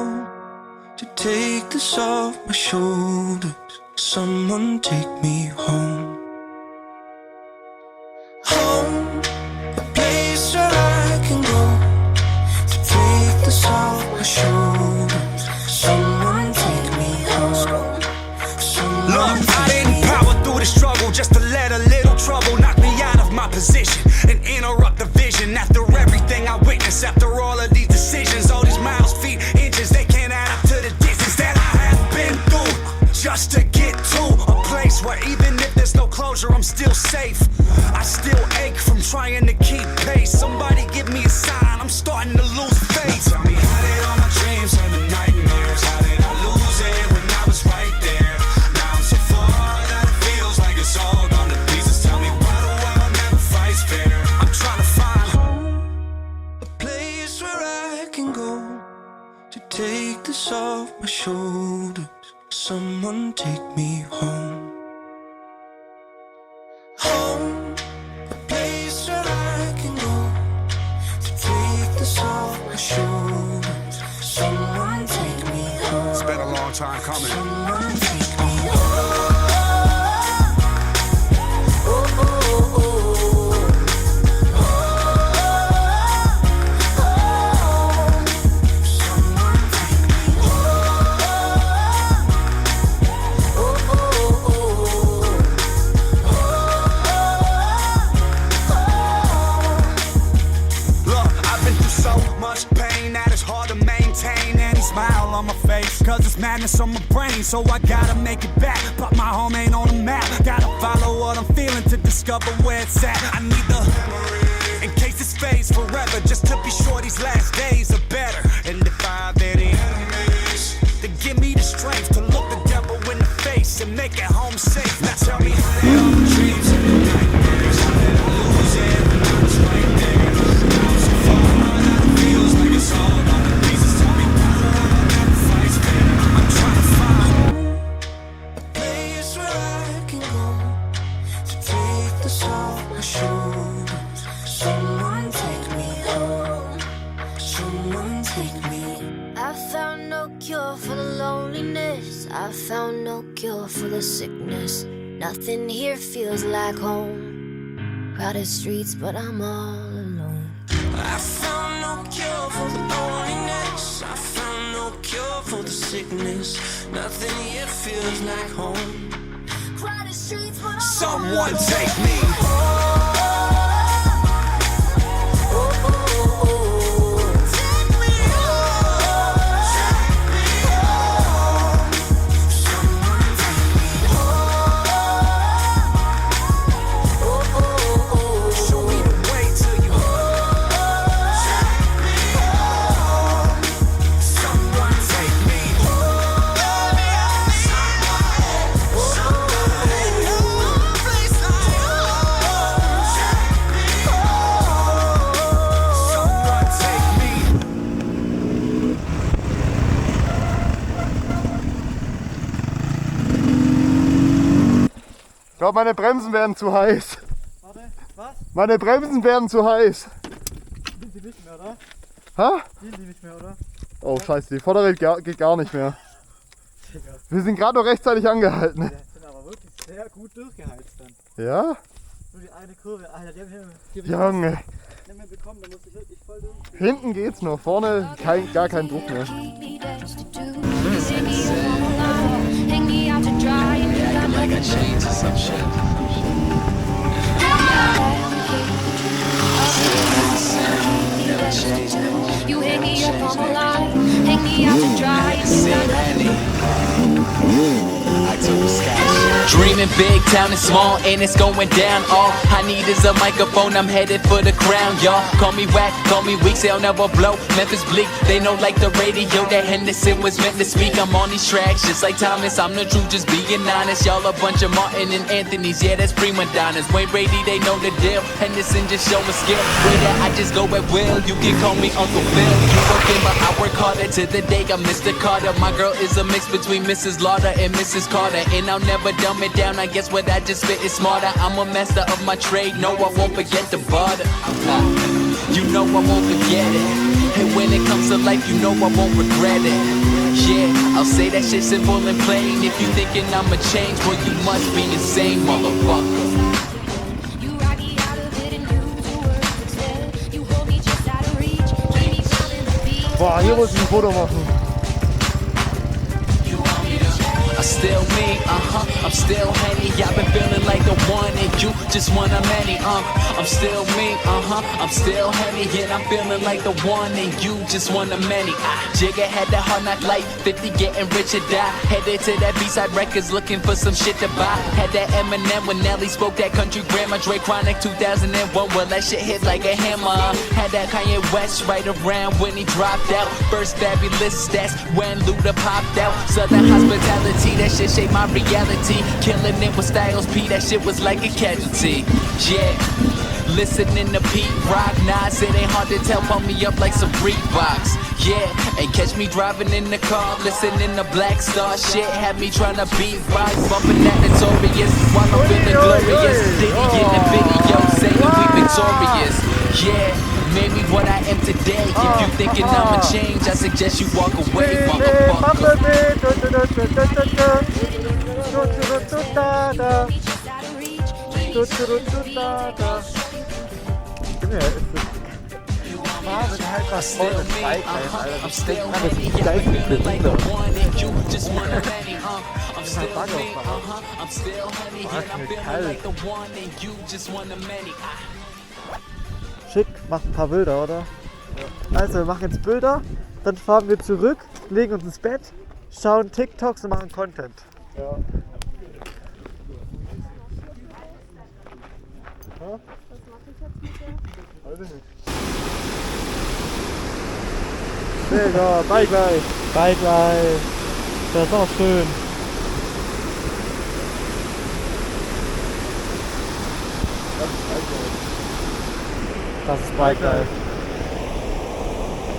go to take this off my shoulders? Someone take me home. Home, a place where I can go to take this off my shoulders. Someone take me home. Look, I didn't power through the struggle just to let a little trouble knock me out of my position and interrupt the vision. After everything I witnessed, after all of these decisions, all these miles, feet, inches, they can't add up to the distance that I have been through just to get to a place where even if there's no closure, I'm still safe. I still ache from trying to keep pace. Somebody give me a sign, I'm starting to lose faith. Tell me, how did all my dreams turn to nightmares? How did I lose it when I was right there? Now I'm so far that it feels like it's all gone to pieces. Tell me, why the world never fights fair? I'm trying to find home, a place where I can go to take this off my shoulders. Someone take me home. Home, a place where I can go to take this off my shoulders. Someone take me home. It's been a long time coming. Someone take me home. On my face, cause it's madness on my brain, so I gotta make it back, but my home ain't on the map. Gotta follow what I'm feeling to discover where it's at. I need the memory in case this fades forever, just to be sure these last days are better. And if I have any enemies, then give me the strength to look the devil in the face and make it home safe. Now tell me, how did all the dreams and the nightmares, how did I lose it when I was right there? Now I'm so far that it feels like it's all gone to pieces. Tell me, why the world never fights fair? I'm trying to find a place where I can go to take this off my shoulders. Someone take me home. Someone take me. I found no cure for the loneliness. I found no cure for the sickness. Nothing here feels like home. Crowded streets, but I'm all alone. I found no cure for the loneliness. I found no cure for the sickness. Nothing here feels like home. Crowded streets, but I'm Someone all alone. take me home. Ich glaube, meine Bremsen werden zu heiß. Warte, was? Meine Bremsen werden zu heiß. Sind die nicht mehr, oder? Ha? Sind die nicht mehr, oder? Oh scheiße, die Vorderrad geht gar nicht mehr. Digga, Wir sind gerade noch rechtzeitig angehalten. die sind aber wirklich sehr gut durchgeheizt dann. Ja? Nur die eine Kurve, Alter, die haben Junge. nicht mehr bekommen, da muss ich wirklich voll durch. Hinten geht's noch, vorne gar kein Druck mehr. Like a chain to some shit. Never change, never. You hang me up on the line, hang me out to dry. I took a sky. Dreaming big, town is small, and it's going down. All I need is a microphone, I'm headed for the crown, y'all. Call me whack, call me weak, they'll never blow. Memphis bleak, they know like the radio that Henderson was meant to speak. I'm on these tracks, just like Thomas, I'm the truth, just being honest. Y'all a bunch of Martin and Anthony's, yeah, that's prima donnas. Wayne Brady, they know the deal. Henderson just show a skill. With that, I just go at will. You can call me Uncle Phil. You working, but I work harder to the day I'm Mr. Carter. My girl is a mix between Mrs. Lauder and Mrs. Carter, and I'll never dumb it down. I guess what I just spit is smarter. I'm a master of my trade. No, I won't forget the butter. You know I won't forget it. And when it comes to life, you know I won't regret it. Yeah, I'll say that shit simple and plain. If you thinking I'ma change, well you must be insane, motherfucker. You rock me out of it and use the words instead. You hold me just out of reach, keep me finding the beat. Boah, hier muss ich ein Foto machen. I'm still me, I'm still Henny. I've been feeling like the one and you just one of many, I'm still me, I'm still Henny. And I'm feeling like the one and you just one of many. Jigga had that hard knock life, 50 getting rich or die. Headed to that B-side records looking for some shit to buy. Had that Eminem when Nelly spoke that country grammar. Drake Chronic 2001, well that shit hit like a hammer. Had that Kanye West right around when he dropped out. First fabulous stats when Luda popped out. Southern hospitality, that shit shaped my reality. Killing it with Styles P, that shit was like a casualty. Yeah, listening to Pete Rock, Nas, it ain't hard to tell, pump me up like some Reeboks. Yeah, and catch me driving in the car, listening to Black Star shit. Had me tryna beat rock, bumping that Notorious while I'm feeling glorious. Diddy in the video saying we victorious. Yeah, made me what I am today. If you thinking I'ma change, I suggest you walk away, motherfucker. halt was voll mit Bikelife, Alter. I'm Ich still denke, das Henny, ist gleich I'm mit feeling like the Besucher. one and you just one of many, I'm still Bug me, aufmachen. I'm still Henny, Boah, and I'm ist mir feeling like kalt. the one and you just one of many. Schick, macht ein paar Bilder, oder? Also, wir machen jetzt Bilder, dann fahren wir zurück, legen uns ins Bett, schauen TikToks und machen Content. Ja. Weiß ich nicht. Mega, Bikelife, Bikelife. Das ist auch schön. Das ist Bikelife.